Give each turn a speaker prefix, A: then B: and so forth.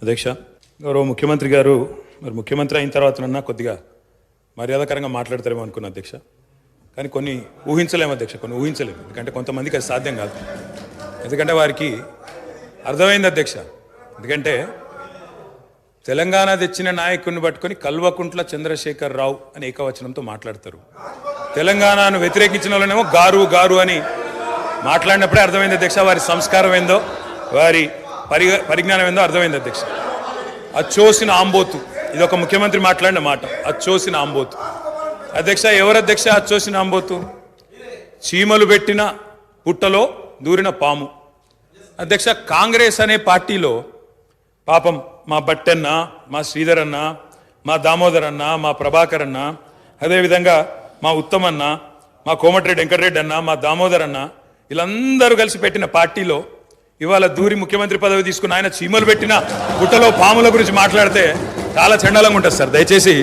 A: అధ్యక్ష, గౌరవ ముఖ్యమంత్రి గారు మరి ముఖ్యమంత్రి అయిన తర్వాతనన్నా కొద్దిగా మర్యాదకరంగా మాట్లాడతారేమో అనుకున్నా అధ్యక్ష. కానీ కొన్ని ఊహించలేము అధ్యక్ష, కొన్ని ఊహించలేము. ఎందుకంటే కొంతమందికి అది సాధ్యం కాదు. ఎందుకంటే వారికి అర్థమైంది అధ్యక్ష. ఎందుకంటే తెలంగాణ తెచ్చిన నాయకుడిని పట్టుకొని కల్వకుంట్ల చంద్రశేఖర్ రావు అని ఏకవచనంతో మాట్లాడతారు. తెలంగాణను వ్యతిరేకించిన వాళ్ళనేమో గారు గారు అని మాట్లాడినప్పుడే అర్థమైంది అధ్యక్ష వారి సంస్కారం ఏందో, వారి పరిజ్ఞానం ఏందో అర్థమైంది అధ్యక్ష. అచ్చోసిన ఆంబోతు, ఇది ఒక ముఖ్యమంత్రి మాట్లాడిన మాట. అచ్చోసిన ఆంబోతు అధ్యక్ష. ఎవరు అధ్యక్ష అచ్చోసిన ఆంబోతు? చీమలు పెట్టిన పుట్టలో దూరిన పాము అధ్యక్ష. కాంగ్రెస్ అనే పార్టీలో పాపం మా బట్టన్న, మా శ్రీధర్ అన్న, మా దామోదర్ అన్న, మా ప్రభాకర్ అన్న, అదేవిధంగా మా ఉత్తమన్న, మా కోమటిరెడ్డి వెంకటరెడ్డి అన్న, మా దామోదర్ అన్న, వీళ్ళందరూ కలిసి పెట్టిన పార్టీలో ఇవాళ దూరి ముఖ్యమంత్రి పదవి తీసుకుని ఆయన చీమలు పెట్టిన పుట్టలో పాముల గురించి మాట్లాడితే చాలా చండాలంగా ఉంటుంది సార్. దయచేసి